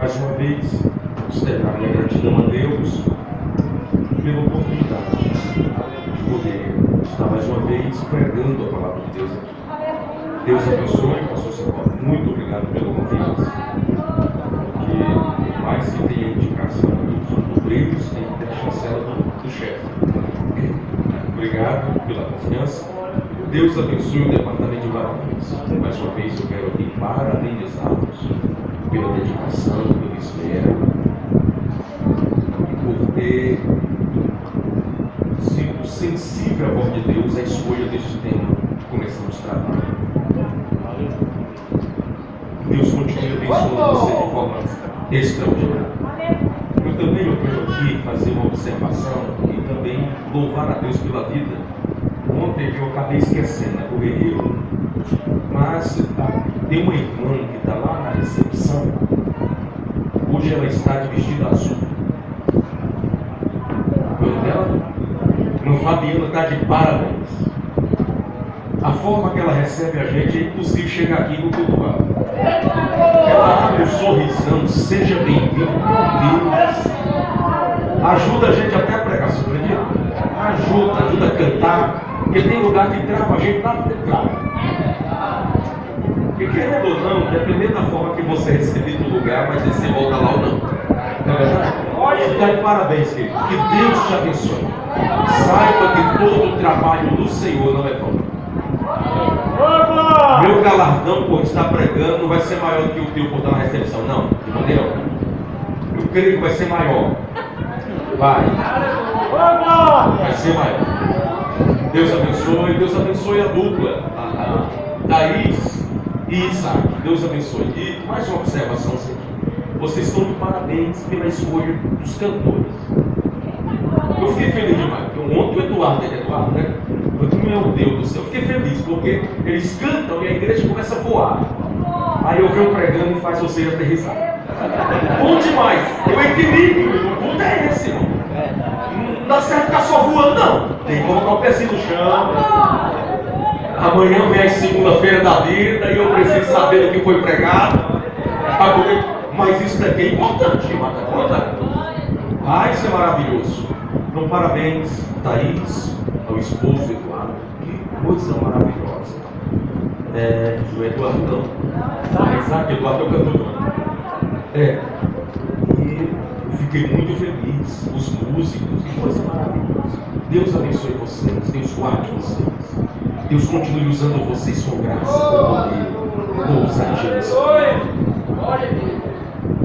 Mais uma vez, externar minha gratidão a Deus pela oportunidade de poder estar mais uma vez pregando a palavra de Deus aqui. Deus abençoe, pastor Simão. Muito obrigado pelo convite. Porque mais que tenha indicação dos obreiros, tem que ter a chancela do chefe. Obrigado pela confiança. Deus abençoe o departamento de varões. Mais uma vez eu quero aqui parabenizá-los pela dedicação, pela espera, por ter sido sensível à voz de Deus, à escolha deste tema que começamos a tratar. Deus continue abençoando você de forma extraordinária. Eu também quero aqui fazer uma observação e também louvar a Deus pela vida. Ontem eu acabei esquecendo na correria, mas tem uma irmã que está lá na recepção. Hoje ela está de vestido azul. O nome dela? Irmã Fabiana está de parabéns. A forma que ela recebe a gente é impossível chegar aqui no cultuar. Ela abre um sorrisão, seja bem-vindo, meu Deus. Ajuda a gente até a pregar, você acredita? Ajuda a cantar. Porque tem lugar que trava a gente lá trava. Porque querendo ou não, dependendo da forma que você receber do lugar, vai dizer se você volta lá ou não. Não é verdade? Olha, está de parabéns, querido. Que Deus te abençoe. Saiba que todo o trabalho do Senhor não é pão. Meu galardão por estar pregando não vai ser maior do que o teu por estar na recepção, não. Entendeu? Eu creio que vai ser maior. Vai ser maior. Deus abençoe a dupla, a Thaís e Isaac. Deus abençoe. E mais uma observação aqui. Vocês estão de parabéns pela escolha dos cantores. Eu fiquei feliz demais, porque ontem o Eduardo, né? Meu Deus do céu, eu fiquei feliz, porque eles cantam e a igreja começa a voar. Aí eu venho pregando e faz vocês aterrissar. Bom demais, o equilíbrio do culto é esse, irmão. Não dá certo ficar só voando, não. Tem que colocar o pezinho no chão. Amanhã vem a segunda-feira da vida e eu preciso saber do que foi pregado. Mas isso daqui é importante, isso é maravilhoso. Então, parabéns, Thaís, ao esposo Eduardo. Que coisa maravilhosa. O Eduardão. Exato, Eduardo é o cantor. E eu fiquei muito feliz. Os músicos, que coisa maravilhosa. Deus abençoe vocês, Deus guarde vocês. Deus continue usando vocês com graça, com poder, com ousadia.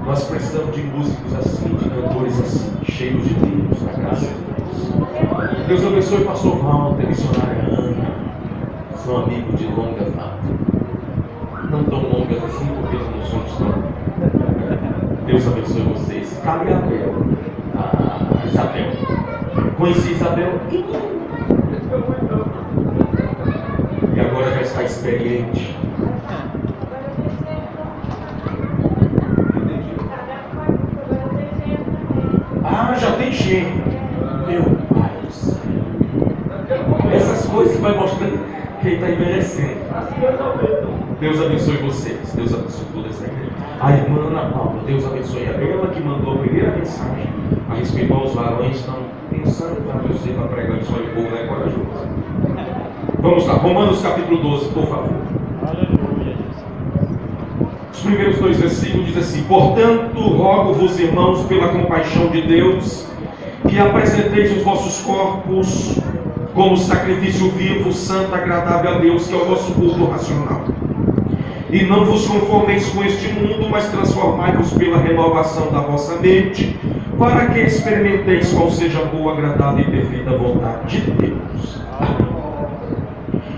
Nós precisamos de músicos assim, de cantores assim, cheios de Deus, da graça de Deus. Deus abençoe o pastor Walter, missionária Ana, são amigos de longa data. Não tão longas assim, porque não somos tão. Deus abençoe vocês. Cabe a Abel, a Isabel. Conheci Isabel e agora já está experiente. Já tem gente. Meu Pai do céu. Essas coisas vai mostrando quem está envelhecendo. Deus abençoe vocês. Deus abençoe toda essa igreja. A irmã Ana Paula, Deus abençoe. Ela que mandou a primeira mensagem a respeito aos varões estão pensando em você para pregar de sonho de povo, é corajoso. Vamos lá, Romanos capítulo 12, por favor. Os primeiros 2 versículos dizem assim: portanto, rogo-vos, irmãos, pela compaixão de Deus, que apresenteis os vossos corpos como sacrifício vivo, santo, agradável a Deus, que é o vosso culto racional. E não vos conformeis com este mundo, mas transformai-vos pela renovação da vossa mente, para que experimenteis qual seja a boa, agradável e perfeita vontade de Deus.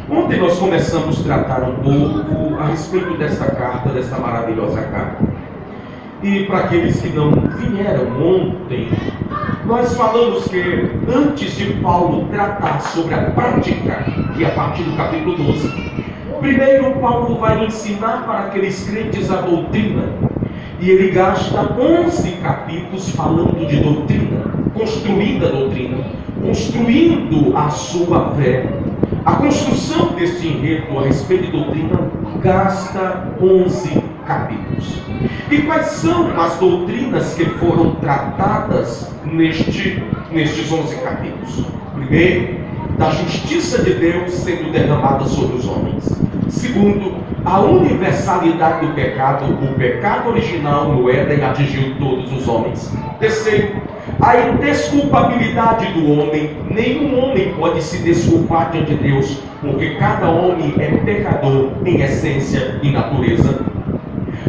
Ontem nós começamos a tratar um pouco a respeito desta carta, desta maravilhosa carta. E para aqueles que não vieram ontem, nós falamos que antes de Paulo tratar sobre a prática, e a partir do capítulo 12, primeiro Paulo vai ensinar para aqueles crentes a doutrina. E ele gasta 11 capítulos falando de doutrina, construindo a doutrina, construindo a sua fé. A construção deste enredo a respeito de doutrina gasta 11 capítulos. E quais são as doutrinas que foram tratadas nestes 11 capítulos? Primeiro, da justiça de Deus sendo derramada sobre os homens. Segundo, a universalidade do pecado. O pecado original no Éden atingiu todos os homens. Terceiro, a indesculpabilidade do homem. Nenhum homem pode se desculpar diante de Deus, porque cada homem é pecador em essência e natureza.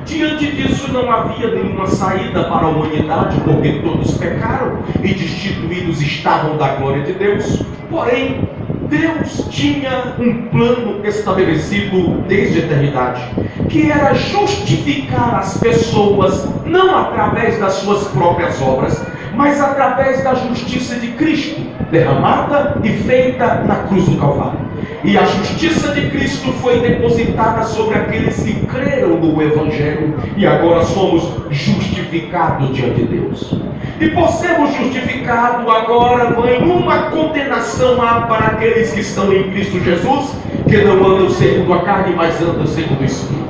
Diante disso não havia nenhuma saída para a humanidade, porque todos pecaram e destituídos estavam da glória de Deus. Porém, Deus tinha um plano estabelecido desde a eternidade, que era justificar as pessoas não através das suas próprias obras, mas através da justiça de Cristo, derramada e feita na cruz do Calvário. E a justiça de Cristo foi depositada sobre aqueles que creram no Evangelho, e agora somos justificados diante de Deus. E por sermos justificados, agora nenhuma condenação há para aqueles que estão em Cristo Jesus, que não andam segundo a carne, mas andam segundo o Espírito.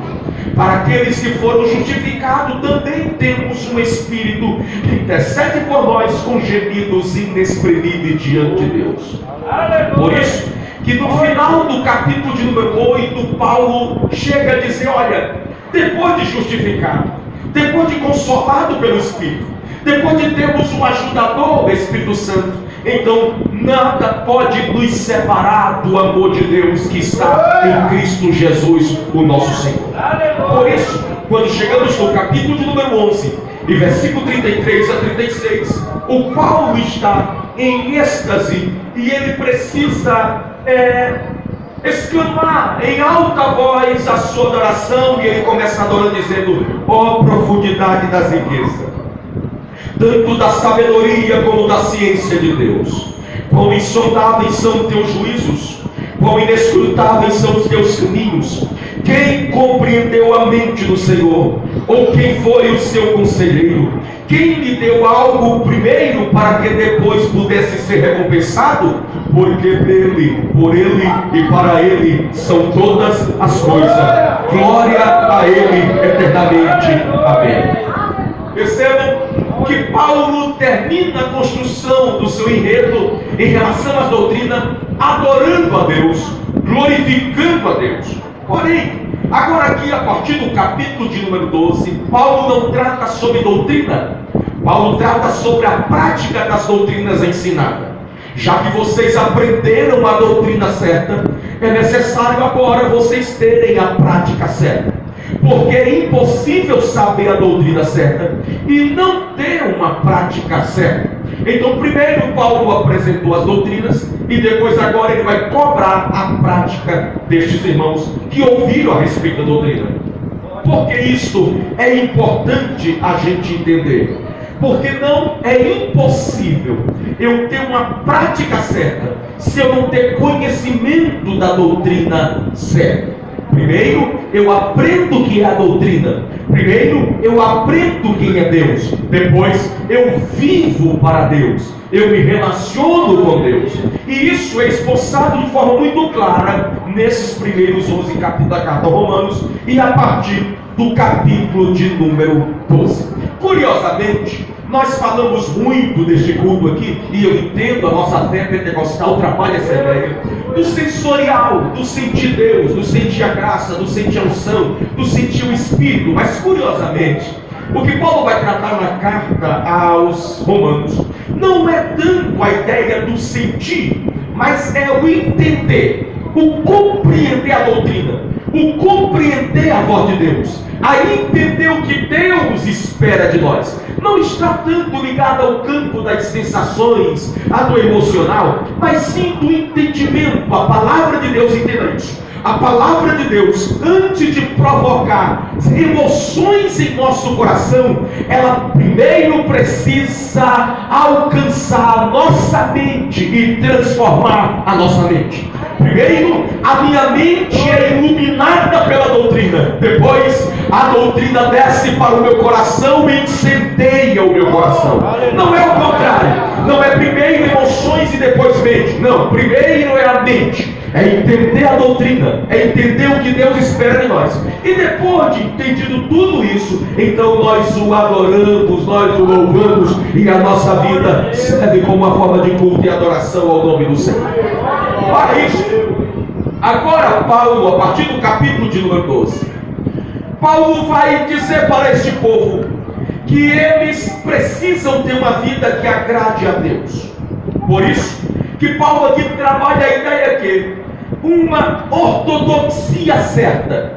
Para aqueles que foram justificados, também temos um Espírito que intercede por nós com gemidos inexprimíveis diante de Deus. Por isso, que no final do capítulo de número 8, Paulo chega a dizer: olha, depois de justificado, depois de consolado pelo Espírito, depois de termos um ajudador, o Espírito Santo, então nada pode nos separar do amor de Deus que está em Cristo Jesus, o nosso Senhor. Por isso, quando chegamos no capítulo de número 11, e versículo 33 a 36, o Paulo está em êxtase e ele precisa exclamar em alta voz a sua adoração, e ele começa adorando dizendo: ó profundidade das riquezas, tanto da sabedoria como da ciência de Deus, quão insondáveis são teus juízos, quão inescrutáveis são os teus caminhos. Quem compreendeu a mente do Senhor? Ou quem foi o seu conselheiro? Quem lhe deu algo primeiro para que depois pudesse ser recompensado? Porque dele, por ele e para ele são todas as coisas. Glória a ele eternamente. Amém. Percebam que Paulo termina a construção do seu enredo em relação à doutrina adorando a Deus, glorificando a Deus. Porém, agora aqui a partir do capítulo de número 12, Paulo não trata sobre doutrina, Paulo trata sobre a prática das doutrinas ensinadas. Já que vocês aprenderam a doutrina certa, é necessário agora vocês terem a prática certa. Porque é impossível saber a doutrina certa e não ter uma prática certa. Então primeiro Paulo apresentou as doutrinas, e depois agora ele vai cobrar a prática destes irmãos que ouviram a respeito da doutrina. Porque isto é importante a gente entender. Porque não é impossível eu ter uma prática certa se eu não ter conhecimento da doutrina certa. Primeiro, eu aprendo o que é a doutrina. Primeiro, eu aprendo quem é Deus. Depois, eu vivo para Deus. Eu me relaciono com Deus. E isso é esboçado de forma muito clara nesses primeiros 11 capítulos da carta aos Romanos e a partir do capítulo de número 12. Curiosamente, nós falamos muito deste culto aqui, e eu entendo, a nossa fé pentecostal trabalha essa ideia do sensorial, do sentir Deus, do sentir a graça, do sentir a unção, do sentir o Espírito. Mas curiosamente, o que Paulo vai tratar na carta aos Romanos não é tanto a ideia do sentir, mas é o entender, o compreender a doutrina, o compreender a voz de Deus, a entender o que Deus espera de nós. Não está tanto ligado ao campo das sensações, a do emocional, mas sim do entendimento. A palavra de Deus, entenda isso. A palavra de Deus, antes de provocar emoções em nosso coração, ela primeiro precisa alcançar a nossa mente e transformar a nossa mente. Primeiro, a minha mente é iluminada pela doutrina. Depois, a doutrina desce para o meu coração e incendeia o meu coração. Não é o contrário. Não é primeiro emoções e depois mente. Não, primeiro é a mente. é entender a doutrina, é entender o que Deus espera de nós. E depois de entendido tudo isso, então nós o adoramos, nós o louvamos, e a nossa vida serve como uma forma de culto e adoração ao nome do Senhor. Para isso, agora Paulo, a partir do capítulo de número 12, Paulo vai dizer para este povo que eles precisam ter uma vida que agrade a Deus. Por isso que Paulo aqui trabalha a ideia que uma ortodoxia certa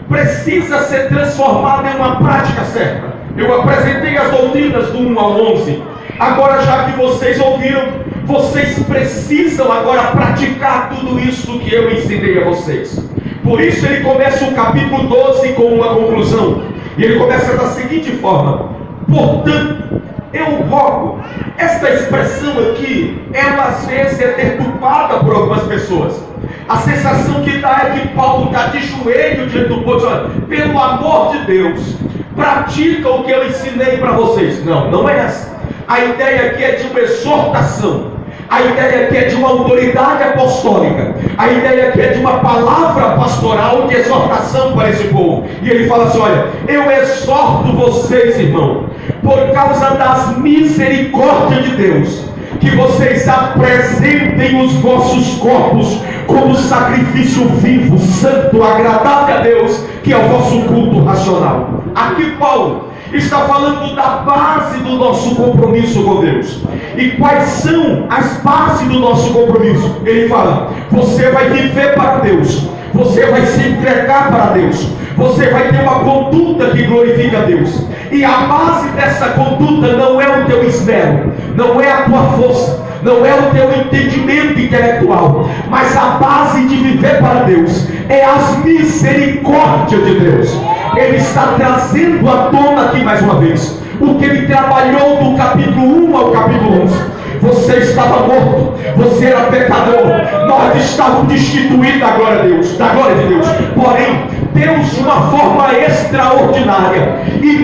precisa ser transformada em uma prática certa. Eu apresentei as doutrinas do 1 ao 11. Agora, já que vocês ouviram, vocês precisam agora praticar tudo isso que eu ensinei a vocês. Por isso ele começa o capítulo 12 com uma conclusão. E ele começa da seguinte forma: portanto, eu rogo. Esta expressão aqui, ela às vezes é deturpada por algumas pessoas. A sensação que dá é que Paulo está de joelho diante do povo, olha, pelo amor de Deus, pratica o que eu ensinei para vocês. Não, não é essa. A ideia aqui é de uma exortação. A ideia aqui é de uma autoridade apostólica. A ideia aqui é de uma palavra pastoral de exortação para esse povo. E ele fala assim: olha, eu exorto vocês, irmão, por causa das misericórdias de Deus, que vocês apresentem os vossos corpos como sacrifício vivo, santo, agradável a Deus, que é o vosso culto racional. Aqui Paulo está falando da base do nosso compromisso com Deus. E quais são as bases do nosso compromisso? Ele fala: você vai viver para Deus, você vai se entregar para Deus, você vai ter uma conduta que glorifica a Deus. E a base dessa conduta não é o teu esmero, não é a tua força, não é o teu entendimento intelectual, mas a base de viver para Deus é as misericórdias de Deus. Ele está trazendo à tona aqui mais uma vez o que ele trabalhou do capítulo 1 ao capítulo 11. Você estava morto, você era pecador, nós estávamos destituídos da glória de Deus, porém Deus, de uma forma extraordinária e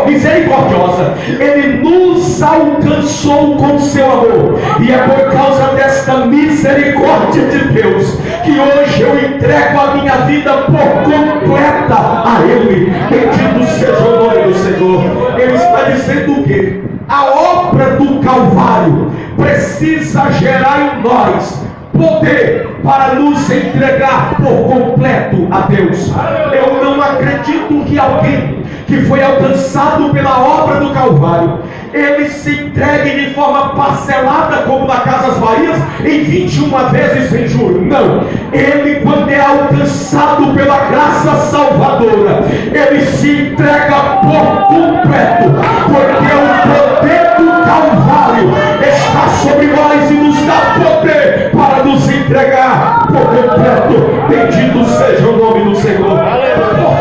misericordiosa, Ele nos alcançou com seu amor. E é por causa desta misericórdia de Deus que hoje eu entrego a minha vida por completa a Ele. Bendito seja o nome do Senhor. Ele está dizendo o quê? A obra do Calvário precisa gerar em nós poder para nos entregar por completo a Deus. Eu não acredito que alguém que foi alcançado pela obra do Calvário, ele se entregue de forma parcelada como na Casas Bahias em 21 vezes sem juros. Não, ele, quando é alcançado pela graça salvadora, ele se entrega por completo, porque o poder do Calvário está sobre nós e nos dá poder para nos entregar por completo. Bendito seja o nome do Senhor. Por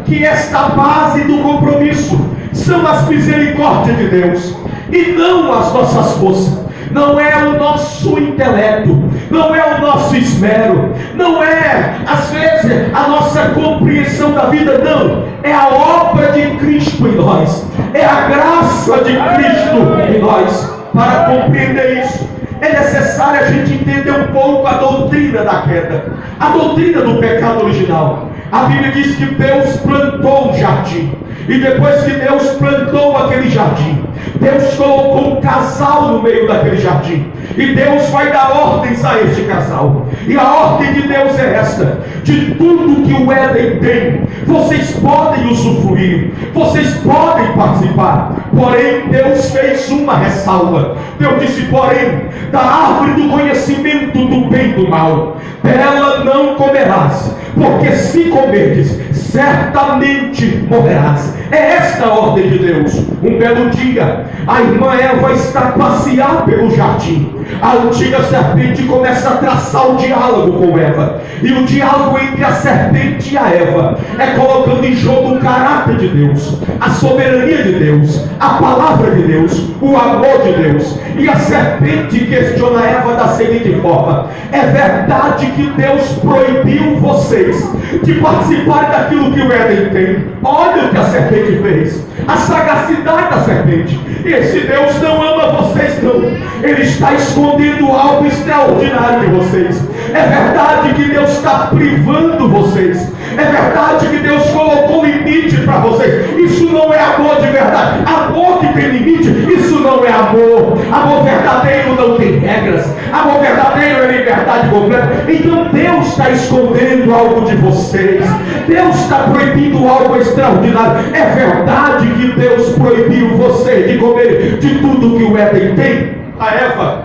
que esta base do compromisso são as misericórdias de Deus e não as nossas forças? Não é o nosso intelecto, não é o nosso esmero, não é às vezes a nossa compreensão da vida, não, é a obra de Cristo em nós, é a graça de Cristo em nós. Para compreender isso, é necessário a gente entender um pouco a doutrina da queda, a doutrina do pecado original. A Bíblia diz que Deus plantou um jardim, e depois que Deus plantou aquele jardim, Deus colocou um casal no meio daquele jardim, e Deus vai dar ordens a este casal. E a ordem de Deus é esta: de tudo que o Éden tem, vocês podem usufruir, vocês podem participar. Porém, Deus fez uma ressalva. Deus disse: porém, da árvore do conhecimento do bem e do mal, dela não comerás, porque se comerdes, certamente morrerás. É esta a ordem de Deus. Um belo dia, a irmã Eva está a passear pelo jardim. A antiga serpente começa a traçar o diálogo com Eva, e o diálogo entre a serpente e a Eva é colocando em jogo o caráter de Deus, a soberania de Deus, a palavra de Deus, o amor de Deus. E a serpente questiona a Eva da seguinte forma: é verdade que Deus proibiu vocês de participar daquilo que o Éden tem? Olha o que a serpente fez, a sagacidade da serpente. Esse Deus não ama vocês, não. Ele está escondendo algo extraordinário de vocês. É verdade que Deus está privando vocês. É verdade que Deus colocou limite para vocês. Isso não é amor de verdade. Amor que tem limite, isso não é amor. Amor verdadeiro não tem regras. Amor verdadeiro é liberdade completa. Então Deus está escondendo algo de vocês. Deus está proibindo algo extraordinário. É verdade que Deus proibiu você de comer de tudo que o Éden tem. A Eva,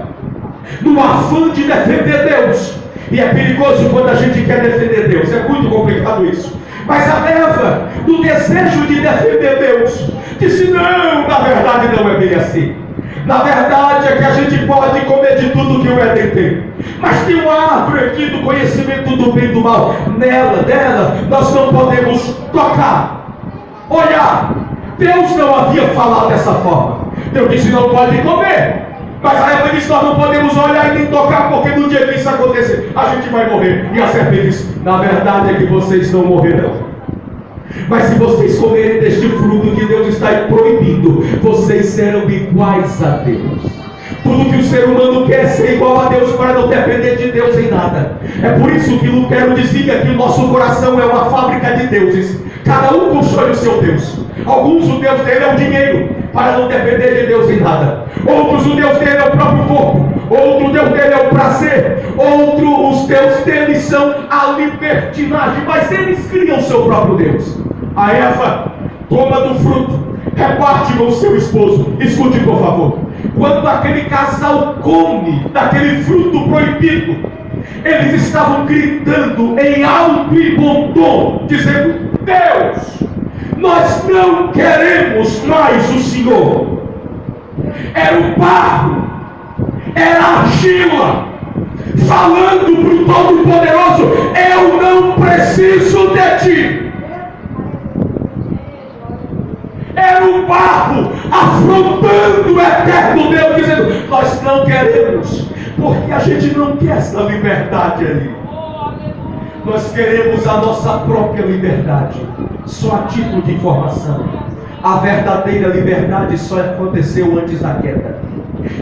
no afã de defender Deus. E é perigoso quando a gente quer defender Deus. É muito complicado isso. Mas a Eva, no desejo de defender Deus, disse: não, na verdade não é bem assim. Na verdade é que a gente pode comer de tudo que o Éden tem. Mas tem uma árvore aqui do conhecimento do bem e do mal. Dela, nós não podemos tocar, olhar. Deus não havia falado dessa forma. Deus disse: não pode comer. Mas a Eva disse: nós não podemos olhar e nem tocar, porque no dia que isso acontecer, a gente vai morrer. E a serpente disse: na verdade é que vocês não morrerão. Mas se vocês comerem deste fruto que Deus está proibindo, vocês serão iguais a Deus. Tudo que o ser humano quer é ser igual a Deus para não depender de Deus em nada. É por isso que Lutero dizia que o nosso coração é uma fábrica de deuses. Cada um constrói o seu Deus. Alguns o Deus dele é o dinheiro, para não depender de Deus em nada. Outros o Deus dele é o próprio corpo. Outro o Deus dele é o prazer. Outro os deuses dele são a libertinagem. Mas eles criam o seu próprio Deus. A Eva toma do fruto, reparte com o seu esposo. Escute por favor. Quando aquele casal come daquele fruto proibido, eles estavam gritando em alto e bom tom, dizendo: Deus, nós não queremos mais o Senhor. Era o barro, era a argila, falando para o Todo-Poderoso: eu não preciso de ti. Era o barro afrontando o eterno Deus, dizendo: nós não queremos, porque a gente não quer essa liberdade ali. Nós queremos a nossa própria liberdade. Só a título de informação, a verdadeira liberdade só aconteceu antes da queda,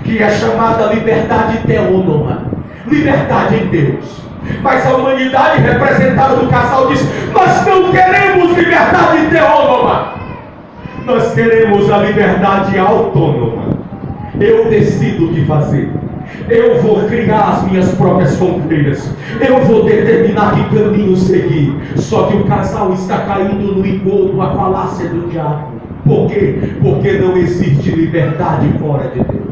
que é chamada liberdade teônoma, liberdade em Deus. Mas a humanidade representada no casal diz: nós não queremos liberdade teônoma, nós queremos a liberdade autônoma. Eu decido o que fazer. Eu vou criar as minhas próprias fronteiras. Eu vou determinar que caminho seguir. Só que o casal está caindo no engodo, a falácia do diabo. Por quê? Porque não existe liberdade fora de Deus.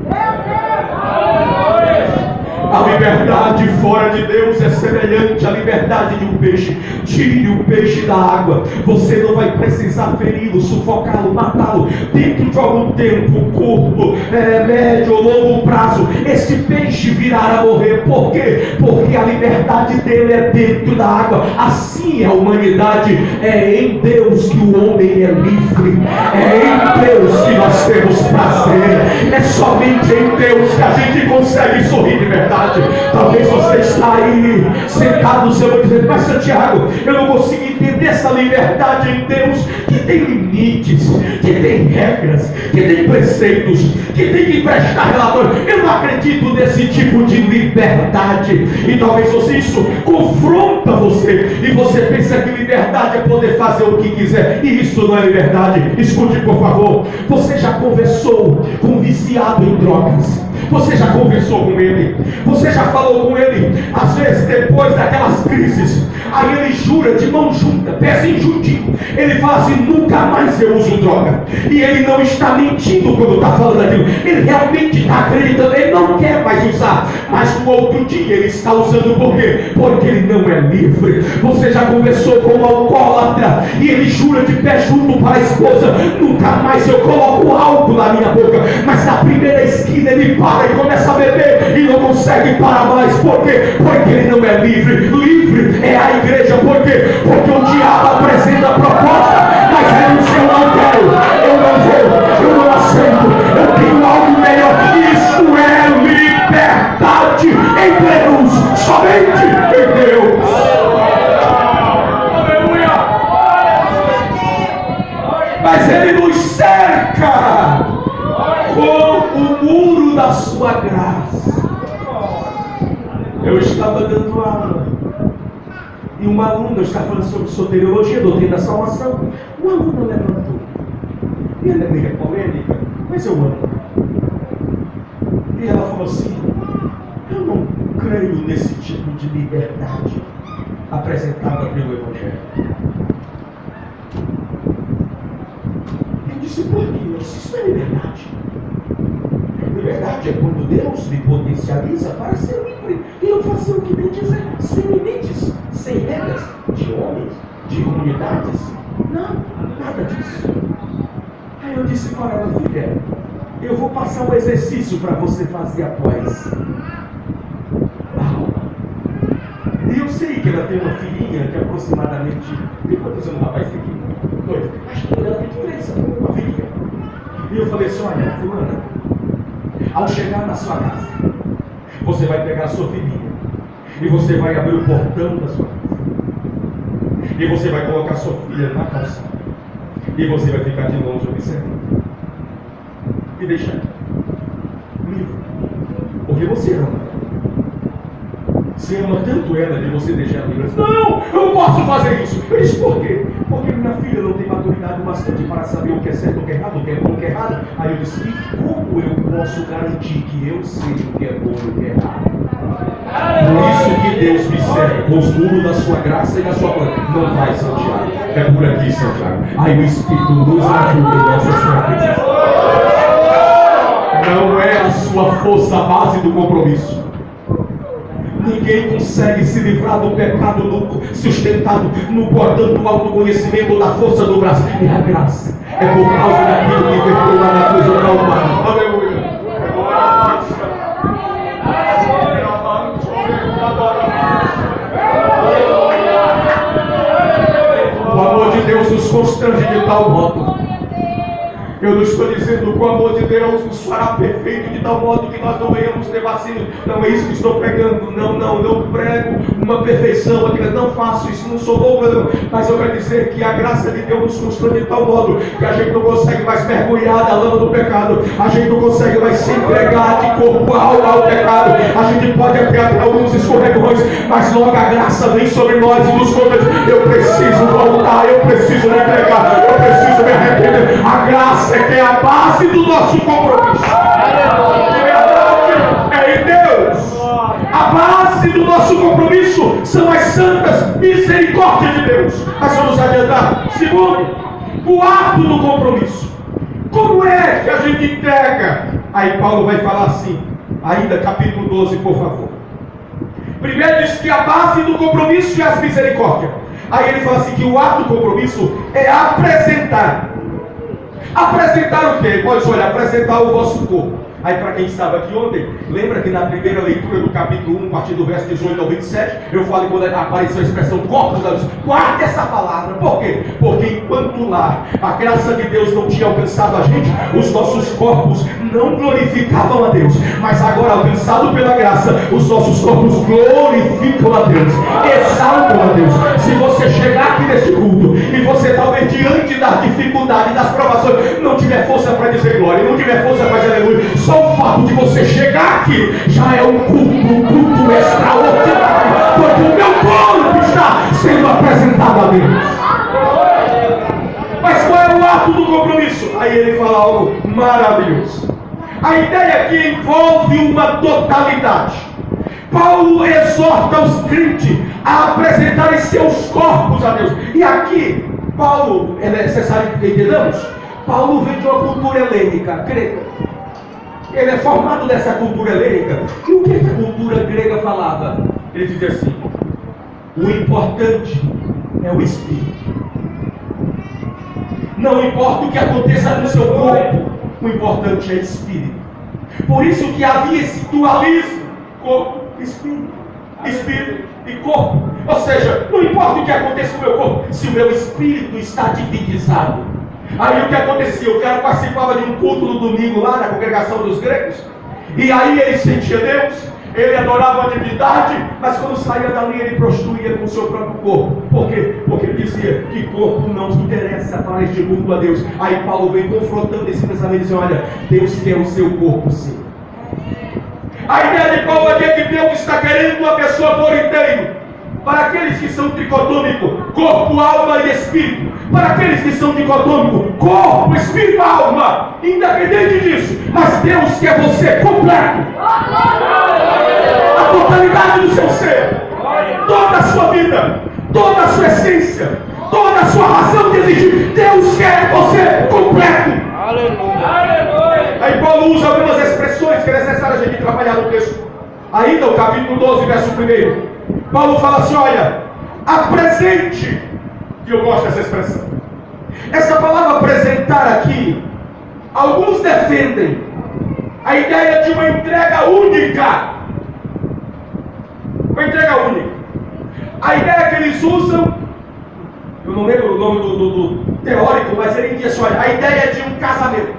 A liberdade fora de Deus é semelhante à liberdade de um peixe. Tire o peixe da água, você não vai precisar feri-lo, sufocá-lo, matá-lo. Dentro de algum tempo curto, médio ou longo prazo, esse peixe virá a morrer. Por quê? Porque a liberdade dele é dentro da água. Assim é a humanidade. É em Deus que o homem é livre. É em Deus que nós temos prazer. É somente em Deus que a gente consegue sorrir de verdade. Talvez você está aí sentado no seu dizendo: mas Santiago, eu não consigo entender essa liberdade em Deus, que tem limites, que tem regras, que tem preceitos, que tem que prestar relatório. Eu não acredito nesse tipo de liberdade. E talvez isso confronta você, e você pensa que liberdade é poder fazer o que quiser, e isso não é liberdade. Escute por favor. Você já conversou com um viciado em drogas? Você já conversou com ele? Você já falou com ele? Às vezes depois daquelas crises, aí ele jura de mão junta, pezinho juntinho, ele fala assim: nunca mais eu uso droga. E ele não está mentindo quando está falando aquilo. Ele realmente está acreditando. Ele não quer mais usar, mas no outro dia ele está usando. Por quê? Porque ele não é livre. Você já conversou com um alcoólatra e ele jura de pé junto para a esposa: nunca mais eu coloco álcool na minha boca. Mas na primeira esquina ele para e começa a beber e não consegue parar mais. Por quê? Porque ele não é livre. Livre é a igreja. Por quê? Porque o diabo apresenta a proposta, mas ele diz: eu não quero, eu não vou, eu não aceito, eu tenho algo melhor. Isso é liberdade em Deus, somente em Deus. sua graça. Eu estava dando aula e uma aluna estava falando sobre soteriologia, doutrina da salvação. Uma aluna levantou, e ela é meio polêmica, mas eu amo. E ela falou assim: eu não creio nesse tipo de liberdade apresentada pelo Evangelho. Eu disse: por quê? Eu disse: isso não é liberdade. Liberdade é quando Deus me potencializa para ser livre e eu fazer o que bem quiser, sem limites, sem regras de homens, de comunidades. Não, nada disso. Aí eu disse para ela: filha, eu vou passar um exercício para você fazer após a aula. E eu sei que ela tem uma filhinha que aproximadamente... Tem quantos anos o rapaz tem aqui? 2. Acho que ela tem 3 anos, uma filhinha. E eu falei assim: olha, fulana, ao chegar na sua casa, você vai pegar a sua filhinha e você vai abrir o portão da sua casa. E você vai colocar a sua filha na calçada. E você vai ficar de longe observando. E deixar livre. Porque você ama ela. Você ama tanto ela de você deixar ela livre. Não, eu não posso fazer isso. Eu disse: por quê? Porque minha filha não tem maturidade bastante para saber o que é certo, o que é errado, o que é bom, o que é errado. Aí eu disse: e como eu posso garantir que eu sei o que é bom e o que é errado? Por isso que Deus me serve com os muros da sua graça e da sua glória. Não vai, Santiago. É por aqui, Santiago. Aí o Espírito nos ajuda em nossas fraquezas. Não é a sua força a base do compromisso. Ninguém consegue se livrar do pecado sustentado no cordão do autoconhecimento, da força do braço. É a graça. É por causa daquilo que veio lá na cruz do Calvário. Aleluia. O amor de Deus nos constrange de tal modo. Eu não estou dizendo que o amor de Deus nos fará perfeito de tal modo que nós não venhamos ter vacilo. Não é isso que estou pregando. Não prego uma perfeição. Não faço isso, não sou bom, não. Mas eu quero dizer que a graça de Deus nos constrói de tal modo que a gente não consegue mais mergulhar na lama do pecado. A gente não consegue mais se entregar de corpo, alma ao pecado. A gente pode até alguns escorregões, mas logo a graça vem sobre nós e nos convence. Eu preciso voltar, eu preciso me entregar, eu preciso me arrepender. A graça que é a base do nosso compromisso. É em Deus. A base do nosso compromisso são as santas misericórdias de Deus. Mas vamos adiantar. Segundo, o ato do compromisso. Como é que a gente entrega? Aí Paulo vai falar assim, ainda capítulo 12, por favor. Primeiro diz que a base do compromisso é as misericórdias. Aí ele fala assim que o ato do compromisso é apresentar. Apresentar o quê? Pode olhar, apresentar o vosso corpo. Aí para quem estava aqui ontem, lembra que na primeira leitura do capítulo 1, a partir do verso 18 ao 27, eu falei quando apareceu a expressão corpos da luz. Guarde essa palavra. Por quê? Porque enquanto lá a graça de Deus não tinha alcançado a gente, os nossos corpos não glorificavam a Deus. Mas agora, alcançado pela graça, os nossos corpos glorificam a Deus, exaltam a Deus. Se você chegar aqui neste culto e você talvez diante das dificuldades, das provações, não tiver força para dizer glória, não tiver força para dizer aleluia, só o fato de você chegar aqui já é um culto extraordinário, porque o meu corpo está sendo apresentado a Deus. Mas qual é o ato do compromisso? Aí ele fala algo maravilhoso. A ideia aqui envolve uma totalidade. Paulo exorta os crentes a apresentarem seus corpos a Deus. E aqui, Paulo, é necessário que entendamos, Paulo vem de uma cultura helênica, grega. Ele é formado dessa cultura helênica. E o que a cultura grega falava? Ele dizia assim: o importante é o espírito. Não importa o que aconteça no seu corpo, o importante é o espírito. Por isso que havia esse dualismo: corpo, espírito, espírito e corpo. Ou seja, não importa o que aconteça no meu corpo, se o meu espírito está dividizado. Aí o que acontecia? O cara participava de um culto no domingo lá na congregação dos gregos, e aí ele sentia Deus, ele adorava a divindade, mas quando saía dali ele prostituía com o seu próprio corpo. Por quê? Porque ele dizia que corpo não interessa para este culto a Deus. Aí Paulo vem confrontando esse pensamento e diz: olha, Deus quer o seu corpo sim. A ideia de Paulo é que Deus está querendo uma pessoa por inteiro. Para aqueles que são tricotômicos, corpo, alma e espírito. Para aqueles que são dicotômicos, corpo, espírito, alma. Independente disso, mas Deus quer você completo. A totalidade do seu ser, toda a sua vida, toda a sua essência, toda a sua razão de existir. Deus quer você completo. Aleluia. Aí Paulo usa algumas expressões que é necessário a gente trabalhar no texto. Ainda o capítulo 12, verso 1. Paulo fala assim: olha, apresente, que eu gosto dessa expressão. Essa palavra apresentar aqui, alguns defendem a ideia de uma entrega única. Uma entrega única. A ideia que eles usam, eu não lembro o nome do teórico, mas ele diz assim: olha, a ideia de um casamento.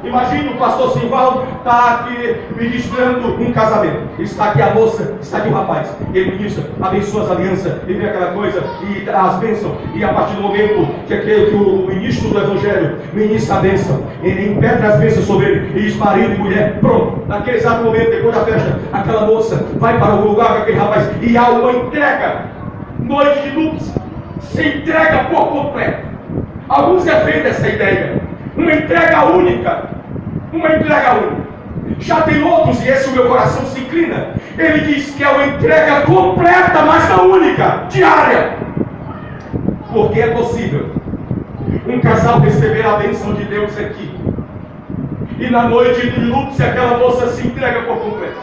Imagina o pastor Simvaldo está aqui ministrando um casamento. Está aqui a moça, está aqui o rapaz. Ele ministra, abençoa as alianças, e vê aquela coisa, e dá as bênçãos. E a partir do momento que o ministro do Evangelho ministra a bênção, ele impetra as bênçãos sobre ele, e diz marido e mulher, pronto. Naquele exato momento, depois da festa, aquela moça vai para o lugar com aquele rapaz, e há uma entrega, noite de núpcias, se entrega por completo. Alguns defendem essa ideia, uma entrega única. Uma entrega única. Já tem outros, e esse o meu coração se inclina. Ele diz que é uma entrega completa, mas não única, diária. Porque é possível um casal receber a bênção de Deus aqui, e na noite de núpcia aquela moça se entrega por completo.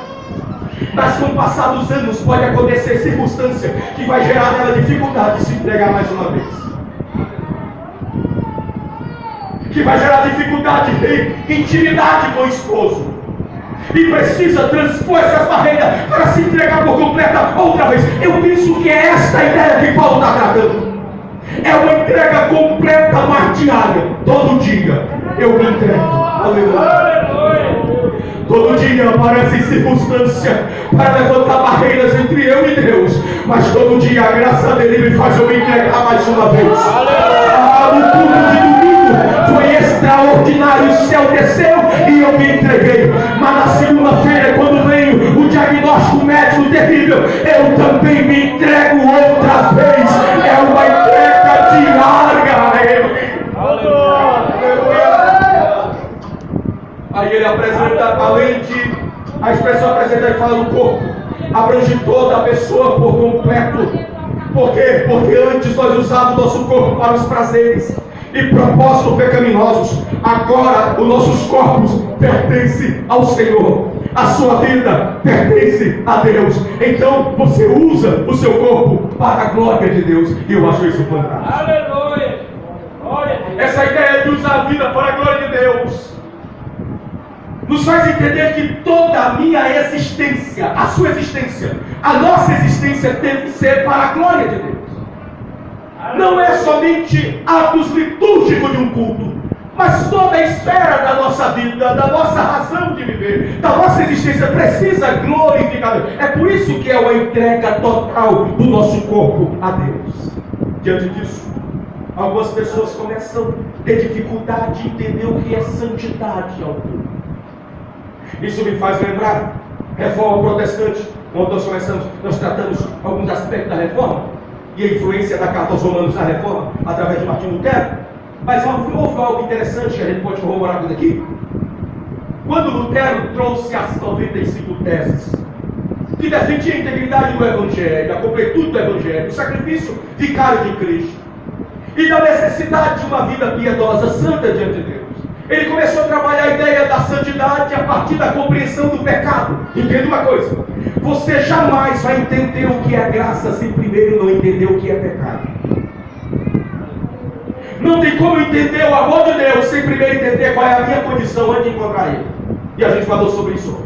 Mas com o passar dos anos pode acontecer circunstância que vai gerar nela dificuldade de se entregar mais uma vez, que vai gerar dificuldade de intimidade com o esposo, e precisa transpor essas barreiras para se entregar por completa outra vez. Eu penso que é esta a ideia que Paulo está tratando. É uma entrega completa, mas diária. Todo dia eu me entrego. Aleluia. Todo dia aparece circunstância para levantar barreiras entre eu e Deus, mas todo dia a graça dele me faz eu me entregar mais uma vez. No culto de domingo foi extraordinário, o céu desceu e eu me entreguei. Mas na segunda-feira, quando veio o diagnóstico médico terrível, eu também me entrego outra vez. É uma entrega diária. Aí ele apresenta, além de a expressão apresentar e fala do corpo, abrange toda a pessoa por completo. Por quê? Porque antes nós usávamos nosso corpo para os prazeres e propósitos pecaminosos. Agora os nossos corpos pertencem ao Senhor. A sua vida pertence a Deus. Então você usa o seu corpo para a glória de Deus. E eu acho isso fantástico. Aleluia! Essa ideia de usar a vida para a glória de Deus nos faz entender que toda a minha existência, a sua existência, a nossa existência tem que ser para a glória de Deus. Não é somente atos litúrgicos de um culto, mas toda a esfera da nossa vida, da nossa razão de viver, da nossa existência precisa glorificar Deus. É por isso que é uma entrega total do nosso corpo a Deus. Diante disso, algumas pessoas começam a ter dificuldade de entender o que é santidade ao culto. Isso me faz lembrar Reforma Protestante. Quando nós tratamos alguns aspectos da Reforma e a influência da Carta aos Romanos na Reforma através de Martinho Lutero. Mas houve algo interessante que a gente pode corroborar com isso aqui. Quando Lutero trouxe as 95 teses que defendiam a integridade do Evangelho, a completude do Evangelho, o sacrifício vicário de Cristo e da necessidade de uma vida piedosa, santa diante de Deus, ele começou a trabalhar a ideia da santidade a partir da compreensão do pecado. Entenda uma coisa: você jamais vai entender o que é graça se primeiro não entender o que é pecado. Não tem como entender o amor de Deus sem primeiro entender qual é a minha condição antes de encontrar Ele. E a gente falou sobre isso.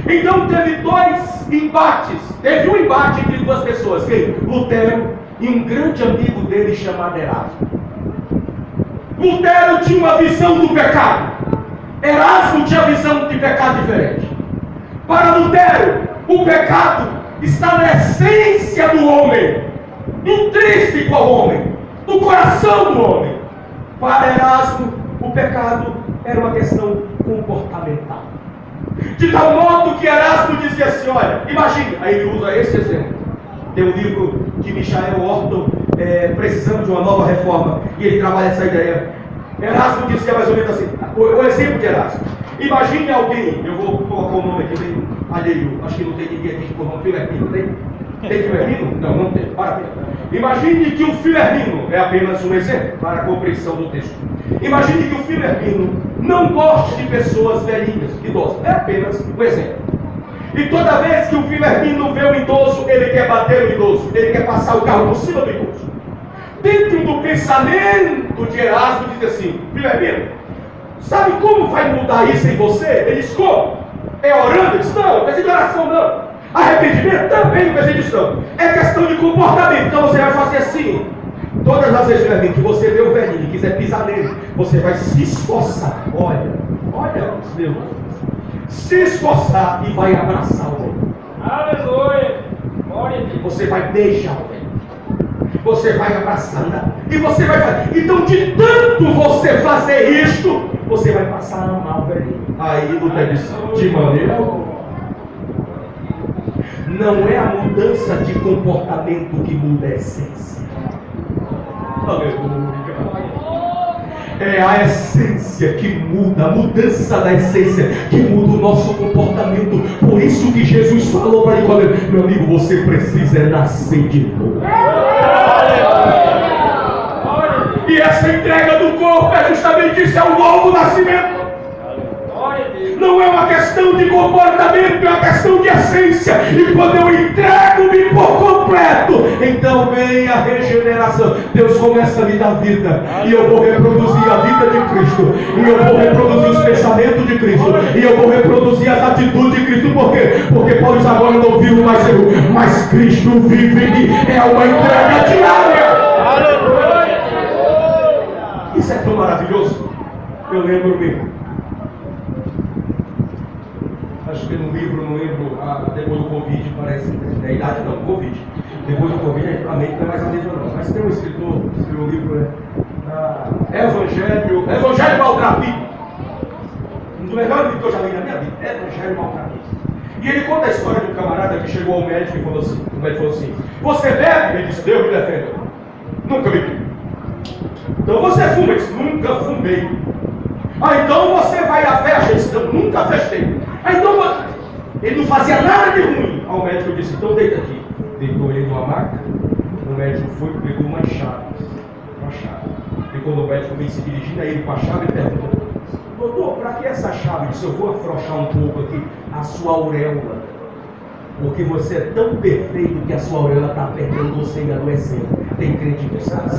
Então teve dois embates. Teve um embate entre duas pessoas, quem? Lutero e um grande amigo dele chamado Erasmo. Lutero tinha uma visão do pecado, Erasmo tinha visão de pecado diferente. Para Lutero, o pecado está na essência do homem, intrínseco ao homem, no coração do homem. Para Erasmo, o pecado era uma questão comportamental. De tal modo que Erasmo dizia assim, olha, imagine, aí ele usa esse exemplo. Tem um livro de Michael Horton, precisando de uma nova reforma, e ele trabalha essa ideia. Erasmo dizia mais ou menos assim, o exemplo de Erasmo. Imagine alguém, eu vou colocar o nome aqui, bem alheio, acho que não tem ninguém aqui com o nome Filermino, tem? Tem Filermino? Não, não tem, parabéns. Imagine que o Filermino, é apenas um exemplo para a compreensão do texto. Imagine que o Filermino não goste de pessoas velhinhas, idosas, é apenas um exemplo. E toda vez que o Filermino vê um idoso, ele quer bater o idoso, ele quer passar o carro por cima do idoso. Dentro do pensamento de Erasmo, diz assim, Filermino, sabe como vai mudar isso em você? Ele diz, como? É orando? Ele diz, não, não precisa de oração não. Arrependimento? Também não precisa disso não. É questão de comportamento, então você vai fazer assim. Todas as vezes, Filermino, que você vê o velhinho e quiser pisar nele, você vai se esforçar. Olha, meu, se esforçar e vai abraçar o velho. Aleluia! Glória a Deus. Você vai beijar o velho. Você vai abraçar, e você vai fazer. Então, de tanto você fazer isto, você vai passar a amar o velhinho. Aí Lutero disse, de maneira alguma. Não é a mudança de comportamento que muda a essência. Aleluia. É a essência que muda, a mudança da essência que muda o nosso comportamento. Por isso que Jesus falou para ele, meu amigo, você precisa nascer de novo. E essa entrega do corpo é justamente isso, é o novo nascimento. Não é uma questão de comportamento, é uma questão de essência. E quando eu entrego-me por completo, então vem a regeneração. Deus começa a me dar vida, e eu vou reproduzir a vida de Cristo, e eu vou reproduzir os pensamentos de Cristo, e eu vou reproduzir as atitudes de Cristo. Por quê? Porque Paulo agora não vivo mais eu, mas Cristo vive em mim. É uma entrega diária. Isso é tão maravilhoso. Eu lembro-me, acho que no livro, não lembro, depois do Covid, parece, a idade não, Covid. Depois do Covid, a mente não é mais a mesma não. Mas tem um escritor, escreveu um livro, Evangelho Maltrapilho. Um dos melhores livros que eu já li na minha vida, Evangelho Maltrapilho. E ele conta a história de um camarada que chegou ao médico e falou assim, o médico falou assim, você bebe? Ele disse, Deus me defenda. Nunca bebi. Então você fuma? Ele disse, nunca fumei. Então você vai à festa? Ele disse, eu nunca festei. Então ele não fazia nada de ruim. Aí o médico disse, então deita aqui. Deitou ele numa maca. O médico foi e pegou uma chave. E quando o médico vem se dirigindo a ele com a chave, ele perguntou, doutor, para que essa chave? Ele disse, eu vou afrouxar um pouco aqui a sua auréola. Porque você é tão perfeito que a sua auréola está apertando você e adoecendo. Tem crente que sabe.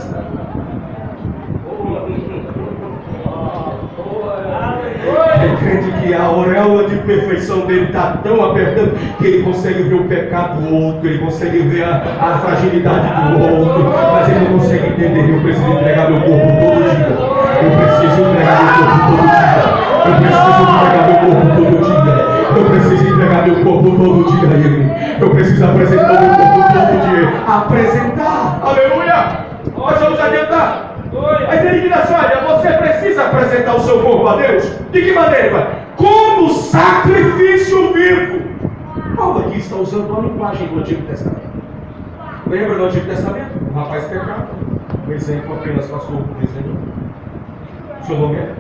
Tem crente que a auréola de perfeição dele está tão apertando que ele consegue ver o pecado do outro, ele consegue ver a fragilidade do outro, mas ele não consegue entender. Eu preciso entregar meu corpo todo dia. Eu preciso entregar meu corpo todo dia. Eu preciso entregar meu corpo todo dia. Eu preciso entregar meu corpo todo dia a Ele. Eu preciso apresentar meu corpo todo dia. Apresentar. Aleluia. Nós vamos adiantar. Mas ele diz assim, olha, você precisa apresentar o seu corpo a Deus. De que maneira? Como sacrifício vivo. Paulo aqui está usando uma linguagem do Antigo Testamento. Lembra do Antigo Testamento? O rapaz pecado. Um exemplo apenas, pastor, dizendo. O seu nome é?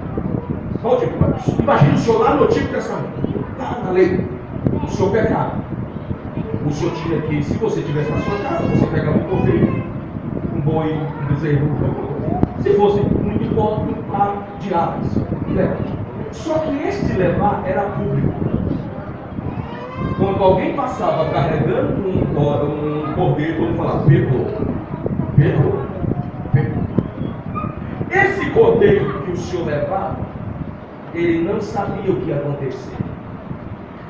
Imagina o senhor lá no Antigo Testamento. Lá na lei. O senhor pecado. O senhor tinha que, se você tivesse na sua casa, você pegava um cordeiro, um boi, um bezerro. Se fosse um hipócrita, um par de aves, leva. Só que este levar era público. Quando alguém passava carregando um cordeiro, todo mundo falava, pegou. Esse cordeiro que o senhor levava, ele não sabia o que ia acontecer.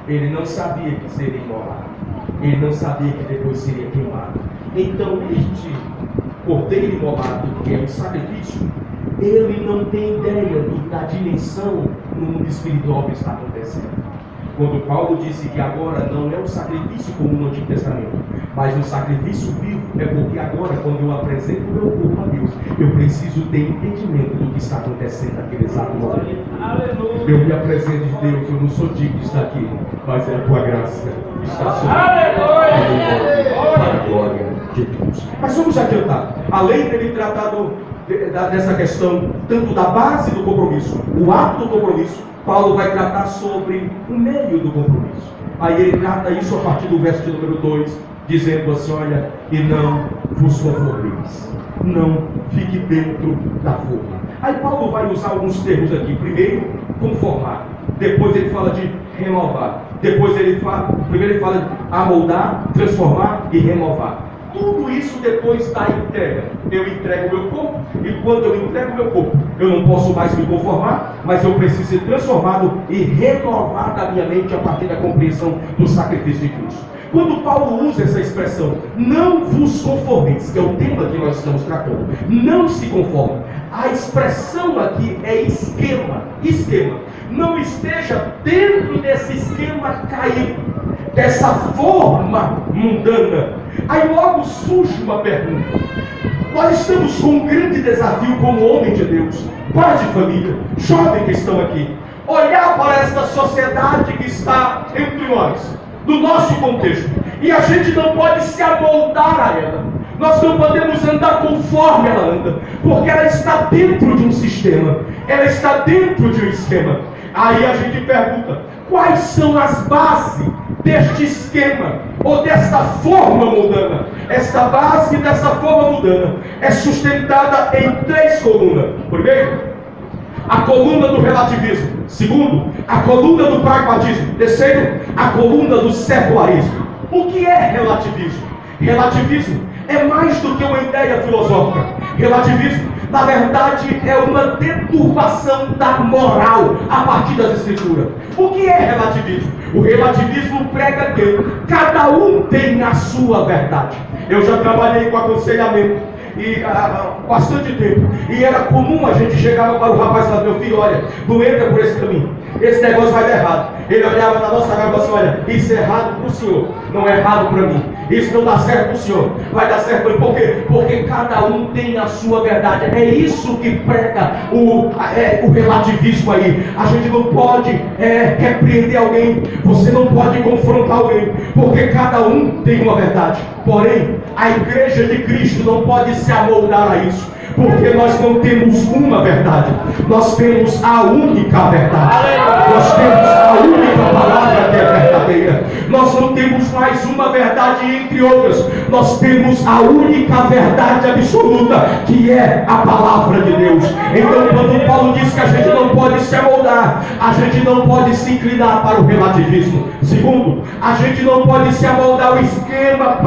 Ele não sabia que seria imolado. Ele não sabia que depois seria queimado. Então este cordeiro imolado, que é um sacrifício, ele não tem ideia da dimensão no mundo espiritual que está acontecendo. Quando Paulo disse que agora não é o sacrifício como no Antigo Testamento, mas um sacrifício vivo, é porque agora, quando eu apresento o meu corpo a Deus, eu preciso ter entendimento do que está acontecendo naquele exato momento. Eu me apresento de Deus, eu não sou digno de estar aqui, mas é a tua graça que está sobre mim, para a glória de Deus. Mas vamos adiantar, além dele tratar dessa questão, tanto da base do compromisso, o ato do compromisso, Paulo vai tratar sobre o meio do compromisso. Aí ele trata isso a partir do verso de número 2, dizendo assim, olha, e não vos conformeis, não fique dentro da forma. Aí Paulo vai usar alguns termos aqui. Primeiro, conformar. Depois ele fala de renovar. Depois primeiro ele fala de amoldar, transformar e renovar. Tudo isso depois da entrega. Eu entrego o meu corpo, e quando eu entrego o meu corpo, eu não posso mais me conformar, mas eu preciso ser transformado e renovado a minha mente a partir da compreensão do sacrifício de Cristo. Quando Paulo usa essa expressão, não vos conformeis, que é o tema que nós estamos tratando, não se conforme. A expressão aqui é esquema. Não esteja dentro desse esquema caído, dessa forma mundana. Aí logo surge uma pergunta. Nós estamos com um grande desafio como homem de Deus, pai de família, jovem que estão aqui, olhar para esta sociedade que está entre nós, do nosso contexto, e a gente não pode se amoldar a ela. Nós não podemos andar conforme ela anda, porque ela está dentro de um sistema, ela está dentro de um esquema. Aí a gente pergunta, quais são as bases deste esquema, ou desta forma mundana? Esta base dessa forma mundana é sustentada em 3 colunas. Primeiro, a coluna do relativismo. Segundo, a coluna do pragmatismo. Terceiro, a coluna do secularismo. O que é relativismo? Relativismo é mais do que uma ideia filosófica. Relativismo, na verdade, é uma deturpação da moral a partir das Escrituras. O que é relativismo? O relativismo prega que cada um tem a sua verdade. Eu já trabalhei com aconselhamento e há bastante tempo, e era comum a gente chegava para o rapaz e falava, meu filho, olha, não entra por esse caminho, esse negócio vai dar errado. Ele olhava na nossa cara e falava assim, olha, isso é errado para o senhor, não é errado para mim, isso não dá certo para o senhor, vai dar certo para mim. Por quê? Porque cada um tem a sua verdade. É isso que prega o relativismo aí. A gente não pode repreender alguém, você não pode confrontar alguém, porque cada um tem uma verdade. Porém, a igreja de Cristo não pode se amoldar a isso, porque nós não temos uma verdade, nós temos a única verdade, nós temos a única palavra que é verdadeira, nós não temos mais uma verdade entre outras, nós temos a única verdade absoluta, que é a palavra de Deus. Então, quando Paulo diz que a gente não pode se amoldar, a gente não pode se inclinar para o relativismo. Segundo, a gente não pode se amoldar ao esquema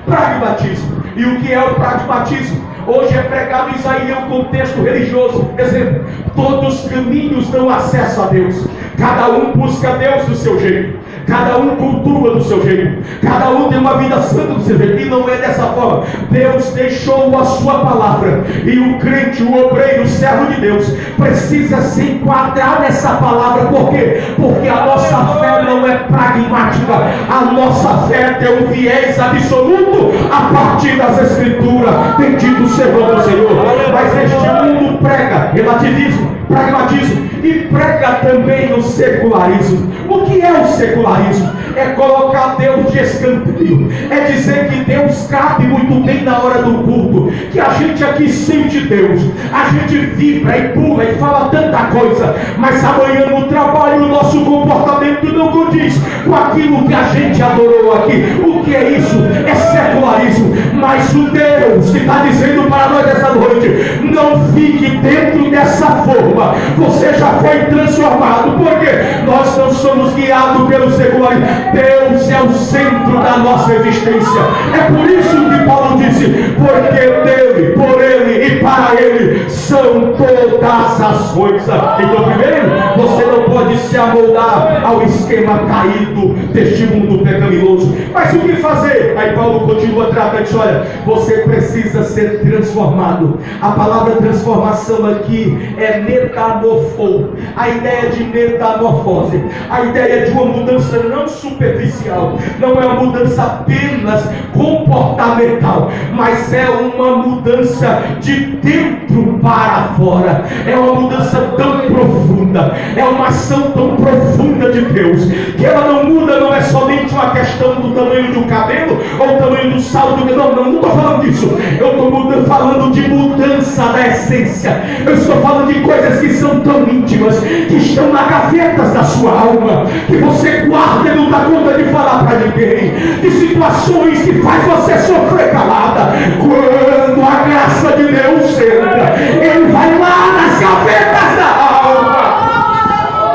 pragmatismo. E o que é o pragmatismo? Hoje é pregado isso aí em um contexto religioso. Exemplo, todos os caminhos dão acesso a Deus. Cada um busca Deus do seu jeito, cada um cultua do seu jeito, cada um tem uma vida santa do seu jeito. E não é dessa forma. Deus deixou a sua palavra, e o crente, o obreiro, o servo de Deus precisa se enquadrar nessa palavra. Por quê? Porque a nossa fé não é pragmática, a nossa fé tem um viés absoluto a partir das Escrituras. Bendito seja o Senhor. Mas este mundo prega relativismo, pragmatismo, e prega também o secularismo. O que é o secularismo? É colocar Deus de escanteio, é dizer que Deus cabe muito bem na hora do culto, que a gente aqui sente Deus, a gente vibra e pula e fala tanta coisa, mas amanhã no trabalho o nosso comportamento não condiz com aquilo que a gente adorou aqui. O que é isso? É secularismo. Mas o Deus que está dizendo para nós essa noite, não fique dentro dessa forma, você já foi transformado, porque nós não somos guiados pelo secularismo. Deus é o centro da nossa existência. É por isso que Paulo disse, porque dele, por ele e para ele são todas as coisas. Então, primeiro, você não pode se amoldar ao esquema caído deste mundo pecaminoso. Mas o que fazer? Aí Paulo continua tratando, diz, olha, você precisa ser transformado. A palavra transformação aqui é metamorfo. A ideia de metamorfose, a ideia de uma mudança não superficial, não é uma mudança apenas comportamental, mas é uma mudança de dentro para fora. É uma mudança tão profunda, é uma ação tão profunda de Deus, que ela não muda, não é somente uma questão do tamanho do cabelo ou o tamanho do salto. Não estou falando disso. Eu estou falando de mudança da essência. Eu estou falando de coisas que são tão íntimas, que estão nas gavetas da sua alma, que você guarda e não dá conta de falar para ninguém, de situações que faz você sofrer calada. Quando a graça de Deus entra, Ele vai lá nas gavetas da alma.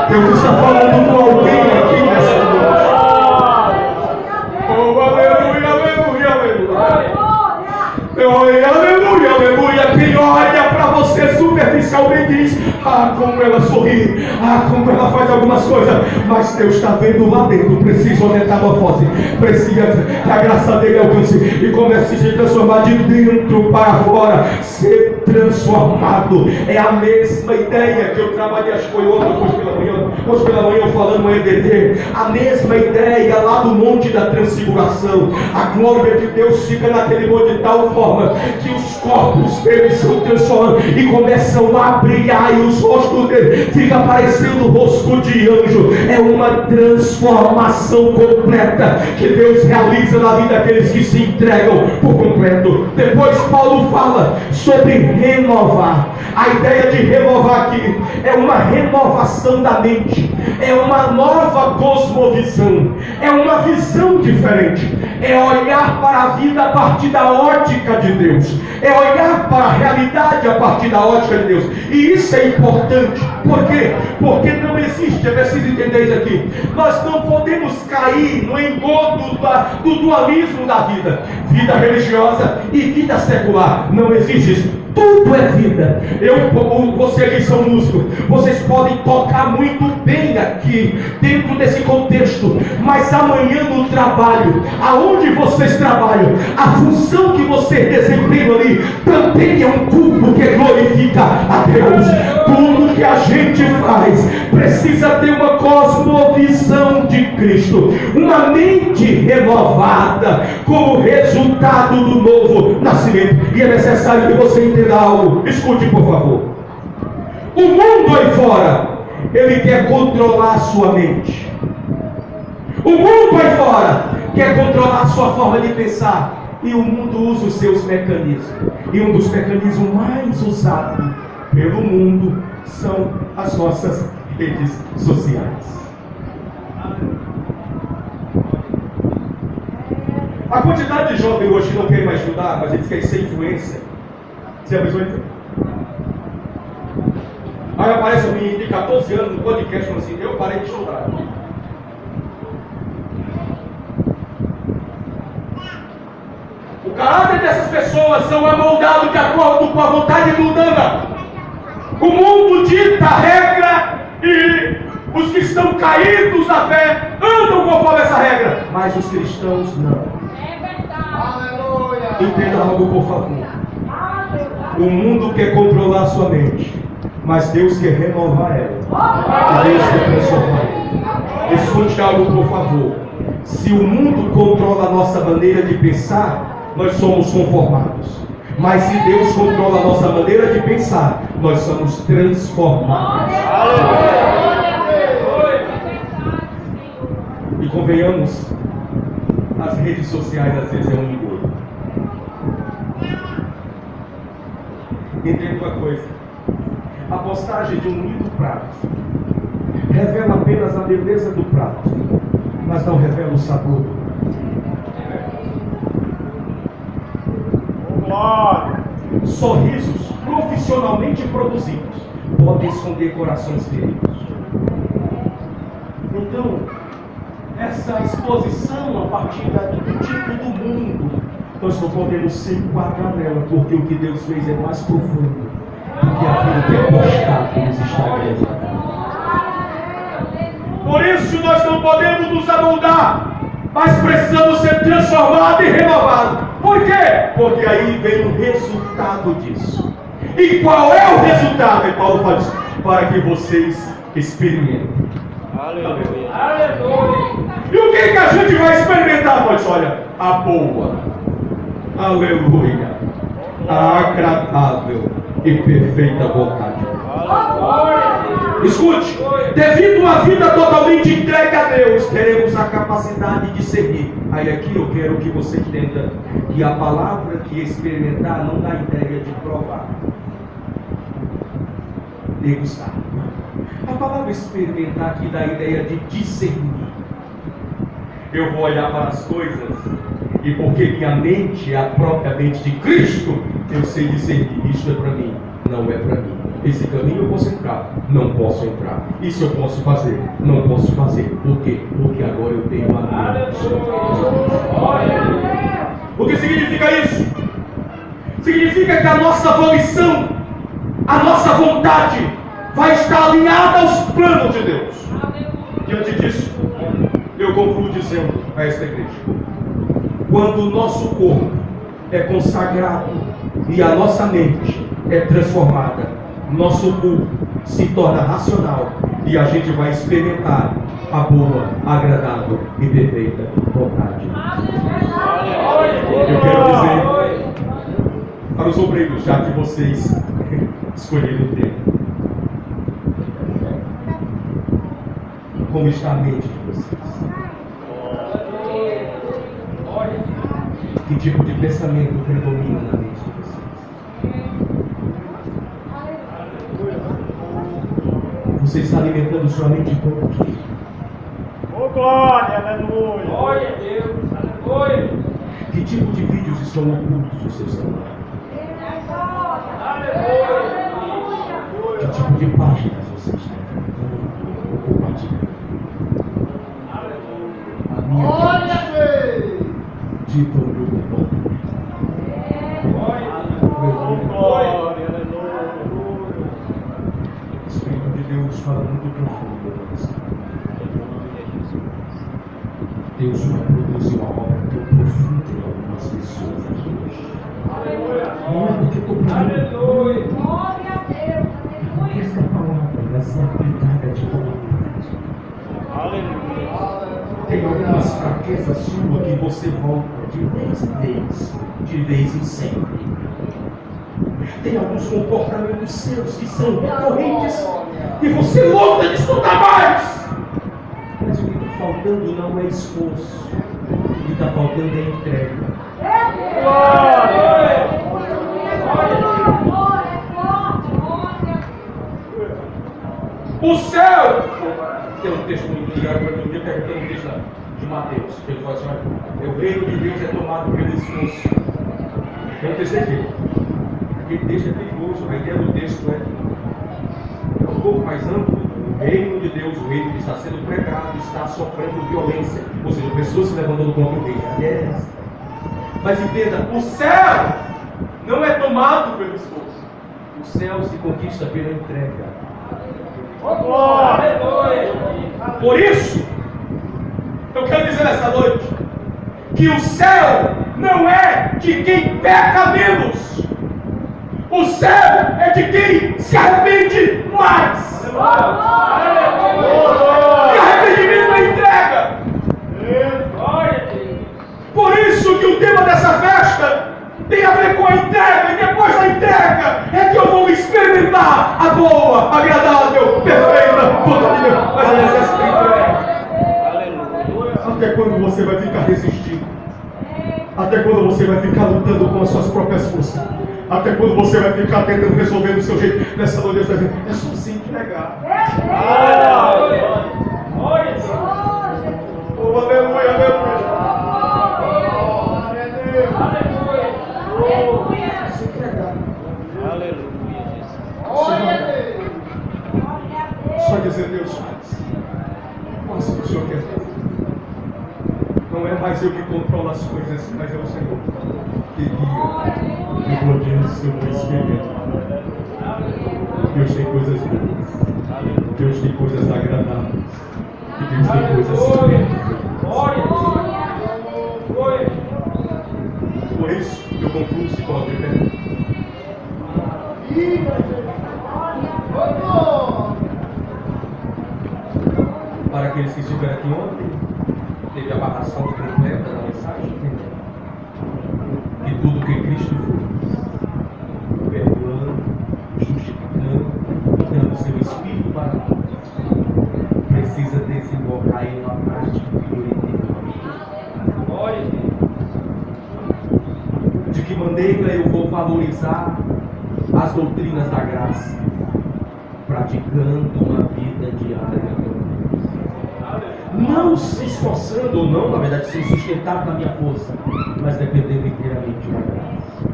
Deus está falando com alguém aqui nessa noite. Oh, aleluia, aleluia, aleluia. Aleluia, aleluia. Quem olha para você superficialmente diz: ah, como ela sorri, ah, como ela faz algumas coisas, mas Deus está vendo lá dentro. Precisa uma metamorfose, precisa que a graça dele alcance e comece a se transformar de dentro para fora, ser transformado. É a mesma ideia que eu trabalhei, acho que foi hoje pela manhã eu falando no EDD, a mesma ideia lá do Monte da Transfiguração. A glória de Deus fica naquele monte de tal forma que os corpos deles são transformados e começam a brilhar, e os rostos deles ficam parecendo o rosto de anjo. É uma transformação completa que Deus realiza na vida daqueles que se entregam por completo. Depois Paulo fala sobre renovar. A ideia de renovar aqui é uma renovação da mente, é uma nova cosmovisão, é uma visão diferente, é olhar para a vida a partir da ótica de Deus, é olhar para a realidade a partir da ótica de Deus. E isso é importante. Por quê? Porque não existe, é preciso entender isso aqui, nós não podemos cair no engodo do dualismo da vida, vida religiosa e vida secular. Não existe isso. Tudo é vida. Vocês que são músicos, vocês podem tocar muito bem aqui, dentro desse contexto, mas amanhã no trabalho, aonde vocês trabalham, a função que vocês desempenham ali, também é um culto que glorifica a Deus. Tudo que a gente faz precisa ter uma cosmovisão de Cristo, uma mente renovada, como resultado do novo nascimento. E é necessário que você entenda algo. Escute, por favor. O mundo aí fora, ele quer controlar a sua mente. O mundo aí fora quer controlar a sua forma de pensar, e o mundo usa os seus mecanismos. E um dos mecanismos mais usados pelo mundo são as nossas redes sociais. A quantidade de jovens hoje que não querem mais estudar, mas eles querem ser influência. Você avisou isso? Aí aparece um menino de 14 anos no podcast falando assim: eu parei de estudar. O caráter dessas pessoas são amoldados de acordo com a vontade mundana. O mundo dita a regra e os que estão caídos na fé andam conforme essa regra, mas os cristãos não. É verdade. Aleluia. Entenda algo, por favor. O mundo quer controlar a sua mente, mas Deus quer renovar ela. Deus quer transformar ela. Escute algo, por favor. Se o mundo controla a nossa maneira de pensar, nós somos conformados. Mas se Deus controla a nossa maneira de pensar, nós somos transformados. E convenhamos, as redes sociais às vezes é um engodo. Entenda uma coisa: a postagem de um lindo prato revela apenas a beleza do prato, mas não revela o sabor do prato. Sorrisos profissionalmente produzidos podem esconder corações feridos. Então, essa exposição a partir do tipo do mundo, nós não podemos se enquadrar nela, porque o que Deus fez é mais profundo do que aquilo que é postado nos Instagrams. isso nós não podemos nos amoldar, mas precisamos ser transformados e renovados. Por quê? Porque aí vem o resultado disso. E qual é o resultado? E Paulo fala isso, para que vocês experimentem. Aleluia. Aleluia. E o que a gente vai experimentar, pois? Olha, a boa, aleluia, a agradável e perfeita vontade. Escute, devido a uma vida totalmente entregue a Deus, teremos a capacidade de discernir. Aí aqui eu quero que você entenda que a palavra que experimentar não dá ideia de provar, degustar. A palavra experimentar aqui dá a ideia de discernir. Eu vou olhar para as coisas e porque minha mente é a própria mente de Cristo, eu sei discernir. Isto é para mim, não é para mim. Esse caminho eu posso entrar, não posso entrar. Isso eu posso fazer, não posso fazer. Por quê? Porque agora eu tenho a mente. O que significa isso? Significa que a nossa volição, a nossa vontade vai estar alinhada aos planos de Deus. Diante disso, eu concluo dizendo a esta igreja: quando o nosso corpo é consagrado e a nossa mente é transformada, nosso corpo se torna racional e a gente vai experimentar a boa, agradável e perfeita vontade. Eu quero dizer para os obreiros, já que vocês escolheram o tempo, como está a mente de vocês? Que tipo de pensamento predomina na mente de vocês? Você está alimentando sua mente com o quê? Oh, glória, aleluia. Glória a Deus. Aleluia. Que tipo de vídeos estão ocultos no seu celular? Aleluia. Que tipo de páginas você está compartilhando? A minha mente dita o meu comportamento. Oh, glória, aleluia. O Espírito de Deus fala muito profundo a você. Deus vai produzir uma obra tão profunda em algumas pessoas aqui hoje. Não é porque eu estou falando. Aleluia. Porque essa palavra vai ser aplicada de forma prática. Aleluia. Tem algumas fraquezas suas que você volta de vez em sempre. Tem alguns comportamentos seus que são recorrentes e você luta de estudar mais. Mas o que está faltando não é esforço, o que está faltando é entrega. O céu! Tem um texto muito ligado para mim, eu quero ter um texto de Mateus, que ele fala assim: olha, o reino de Deus é tomado pelo esforço. Tem um texto aqui. Aquele texto é perigoso, a ideia do texto é um pouco mais amplo. O reino de Deus, o reino que está sendo pregado, está sofrendo violência, ou seja, pessoas se levantando contra o reino. Mas entenda, o céu não é tomado pelo esforço, o céu se conquista pela entrega. Aleluia. Por isso, eu quero dizer nessa noite que o céu não é de quem peca menos. O céu é de quem se arrepende mais. E arrependimento é entrega. Por isso que o tema dessa festa tem a ver com a entrega. E depois da entrega é que eu vou experimentar a boa, agradável, perfeita vontade de Deus. Mas a necessidade. Até quando você vai ficar resistindo? Até quando você vai ficar lutando com as suas próprias forças? Até quando você vai ficar tentando resolver do seu jeito? Nessa noite Deus está dizendo: é só se entregar. Oh, aleluia, aleluia. Se entregar. Aleluia, Jesus. Só dizer: Deus faz. Faça o que o Senhor quer fazer. Não é mais eu que controlo as coisas, mas é o Senhor que guia. E por Deus eu vou experimentar. Deus tem coisas boas. Deus tem coisas agradáveis. E Deus tem coisas Aleluia. assim. Glória a Deus. Glória. Por isso, eu concluo, se coloque em pé. Para aqueles que estiveram aqui ontem, teve a barração completa da mensagem, entendeu? Que tudo que Cristo fez, perdoando, justificando, dando seu Espírito para nós, precisa desembocar em uma prática figurativa. Glória a Deus. De que maneira eu vou valorizar as doutrinas da graça? Praticando uma vida diária com Deus. Não se esforçando ou não, na verdade, se sustentado na minha força, mas dependendo inteiramente da graça.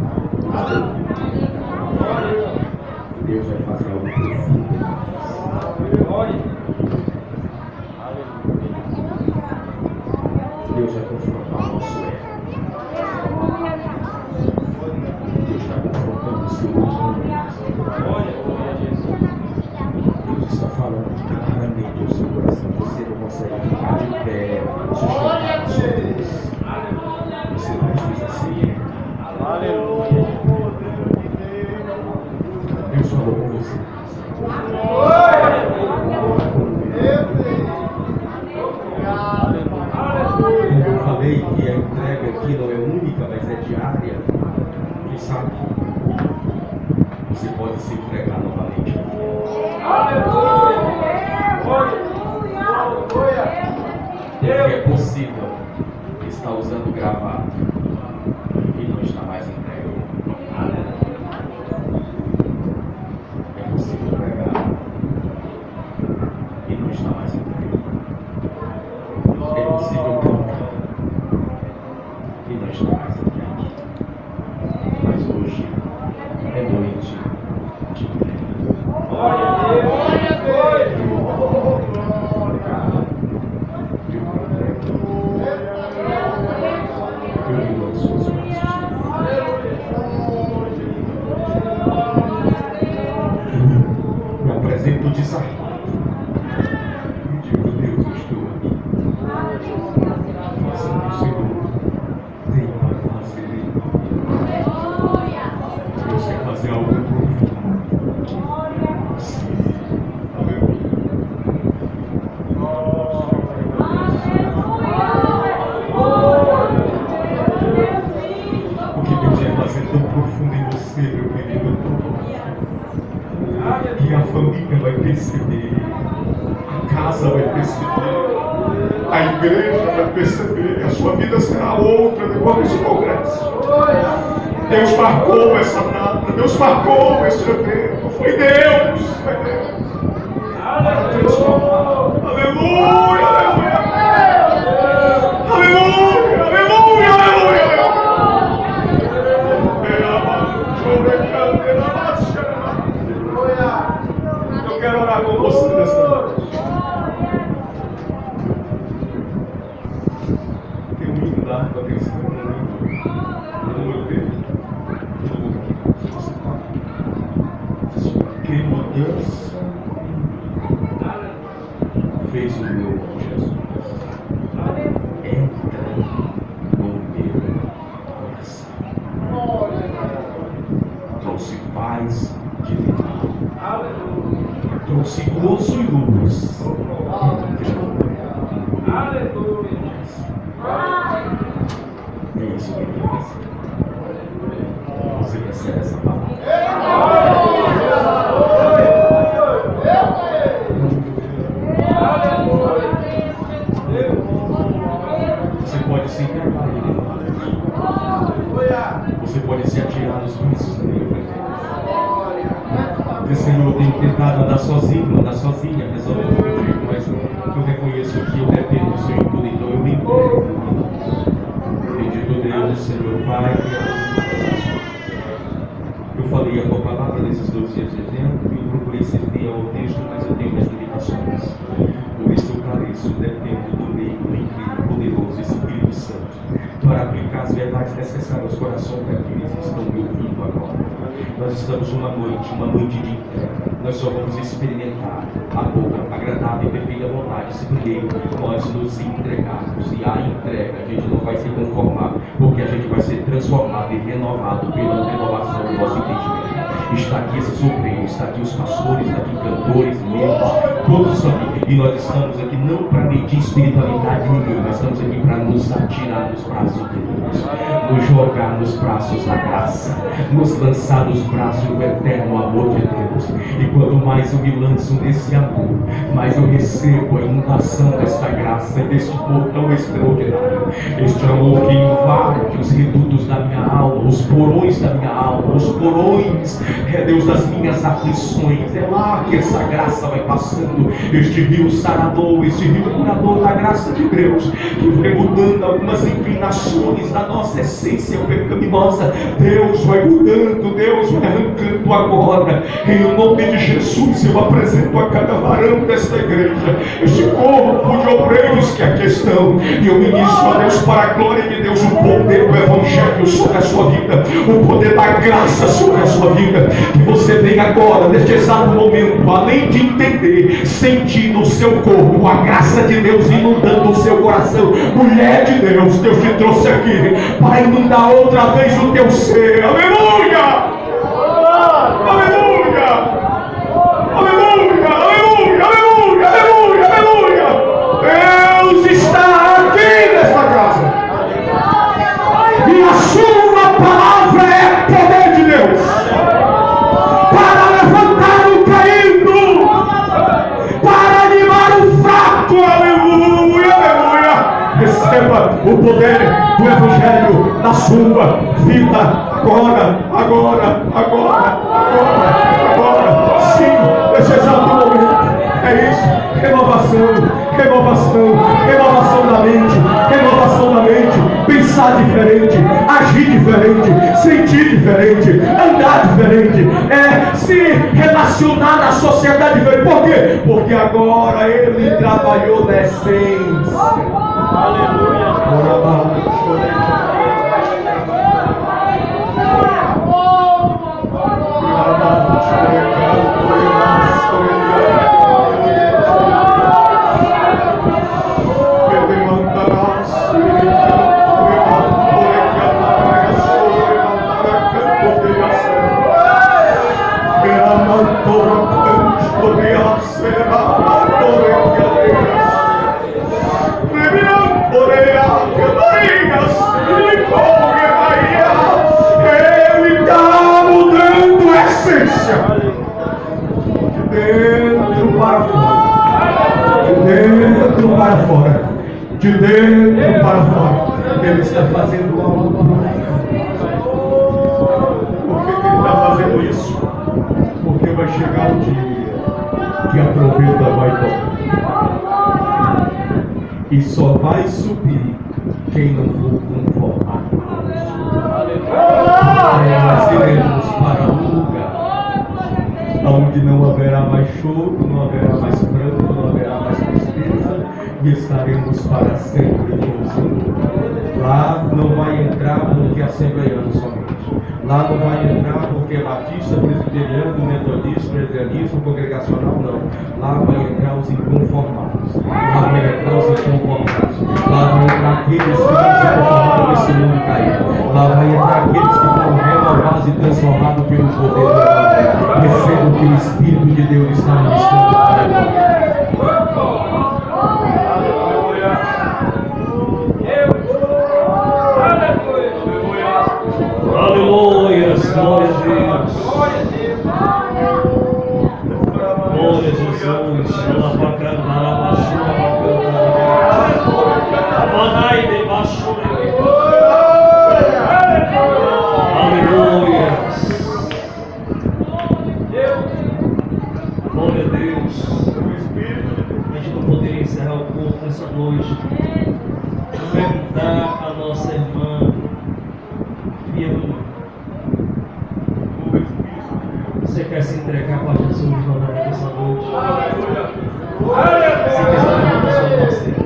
Deus vai fazer algo profundo. Glória. Deus vai confrontar o nosso erro. Deus está confrontando o seu erro. Glória a Jesus. Deus está falando claramente ao seu coração. Você não consegue ficar de pé, sustentar a sua Deus. Você precisa ser. Aleluia. Deus falou com você. Quando eu falei que a entrega aqui não é única, mas é diária, quem sabe você pode se entregar novamente. Aleluia. Glória. Porque é possível estar usando gravado e não estar mais entregue. É possível pregar e não estar mais entregue. É possível cantar e não estar mais entregue. Mas hoje é noite de entrega. Glória a Deus. Glória a Deus. Me apresento desarmado e digo: Deus, eu estou aqui. Faça o que o Senhor tem para fazer. Deus quer fazer algo profundo. Sim. Aleluia. O que Deus vai fazer tão profundo em você, meu querido? E a família vai perceber, a casa vai perceber, a igreja vai perceber, a sua vida será outra depois desse congresso. Deus marcou essa data, Deus marcou esse evento, foi Deus, foi Deus. Aleluia, aleluia, aleluia, aleluia, aleluia. Eu quero orar com você nessa noite. Tem um hino da harpa cristã, no meu peito. Que mudança fez o meu irmão Jesus. Entra no meu coração. Trouxe paz divina. Trouxe gozo e luz. Aleluia. É isso que ele quer fazer. Você recebe essa palavra. Você pode se entregar a Ele. Você pode se atirar nos vícios da minha presença. Porque, Senhor, eu tenho tentado andar sozinho, andar sozinha, resolver do meu jeito, mas eu reconheço que eu dependo do Senhor em tudo, então eu me entrego. Bendito Deus, Senhor Pai. Eu falei a tua palavra nesses 2 dias de evento e eu procurei ser fiel ao texto, mas eu tenho minhas limitações. Por isso eu careço, dependo do meio, do incrível, poderoso Espírito Santo, para aplicar as verdades necessárias aos corações daqueles que estão me ouvindo agora. Nós estamos numa noite de entrega. nós só vamos experimentar a boa, agradável e perfeita vontade se primeiro nós nos entregarmos. E a entrega, a gente não vai se conformar, porque a gente vai ser transformado e renovado pela renovação do nosso entendimento. Está aqui esses obreiros, está aqui os pastores, está aqui cantores, membros, todos estão aqui. E nós estamos aqui não para medir espiritualidade nenhuma, nós estamos aqui para nos atirar nos braços de Deus, nos jogar nos braços da graça, nos lançar nos braços do eterno amor de Deus. E quanto mais eu me lanço nesse amor, mais eu recebo a inundação desta graça e deste amor tão extraordinário. Este amor que invade os redutos da minha alma, os porões da minha alma, os porões, Deus, das minhas aflições. É lá que essa graça vai passando, este rio sarador, este rio curador da graça de Deus, que vai mudando algumas inclinações da nossa essência pecaminosa. Deus vai mudando, Deus vai arrancando agora. Em nome de Jesus, eu apresento a cada varão desta igreja este corpo de obreiros que aqui estão, e eu ministro a Deus, para a glória de Deus, o poder do Evangelho sobre a sua vida, o poder da graça sobre a sua vida. Que você venha agora, neste exato momento, além de entender, sentir no seu corpo a graça de Deus inundando o seu coração. Mulher de Deus, Deus te trouxe aqui para inundar outra vez o teu ser. Aleluia! Aleluia! Aleluia! Aleluia! Aleluia! Aleluia! Aleluia! Deus está aqui nesta casa. E a sua palavra é poder de Deus para levantar o caído, para animar o fraco. Aleluia! Aleluia! Receba o poder do Evangelho na sua vida agora, agora, agora, agora, agora. Sim, nesse exato momento. É isso. Renovação, renovação, renovação da mente, renovação da mente. Pensar diferente, agir diferente, sentir diferente, andar diferente, se relacionar na sociedade diferente. Por quê? Porque agora ele trabalhou na essência. Aleluia. Ele está mudando a essência de dentro para fora, de dentro para fora, de dentro para fora. Ele está fazendo algo. Por que ele está fazendo isso? Porque vai chegar o dia que a trombeta vai tocar e só vai subir quem não for conformado. Nós iremos para um lugar onde não haverá mais choro, não haverá mais pranto, não haverá mais tristeza, e estaremos para sempre com o Senhor. Lá não vai entrar porque é assembleiano somente. Lá não vai entrar porque é batista, presbiteriano, metodista, presbiterianismo, congregacional, não. Lá vai entrar os inconformados. Lá vai entrar os inconformados. Lá vai entrar aqueles que não se conformaram nesse mundo caído. Lá vai entrar aqueles que foram renovados e transformados pelo poder do Evangelho. Receba o que o Espírito de Deus está ministrando para nós. Aleluia, glória a Deus. Glória a Jesus. Aleluia. Glória a Deus. A gente não poderia encerrar o culto nessa noite. Perguntar a nossa irmã Fiona, você quer se entregar para Jesus novamente essa noite? Você quer se entregar para sua parceira?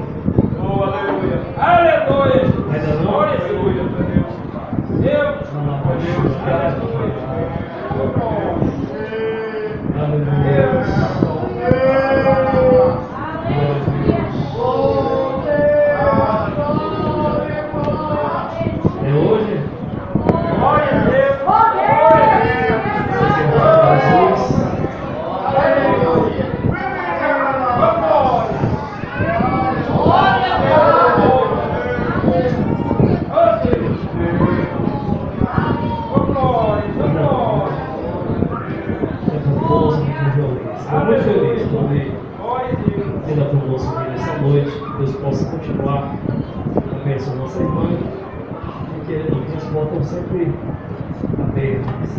Aleluia. Aleluia. Ainda não? Aleluia. Deus. Não, não, pode chorar. Aleluia. noite, que Deus possa continuar abençoando nossa irmã, e que as portas estão sempre abertas.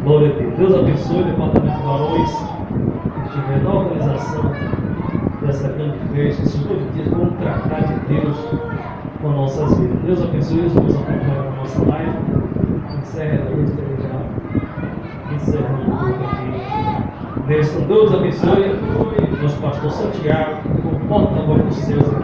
Glória a Deus. Deus abençoe o departamento de varões que estiver na organização dessa grande festa. Esses 2 dias vamos tratar de Deus com nossas vidas. Deus abençoe, Deus acompanhe a nossa live. Encerra a luz, já encerrando o culto aqui. Deus abençoe. Nosso pastor Santiago, com porta-voz dos seus aqui.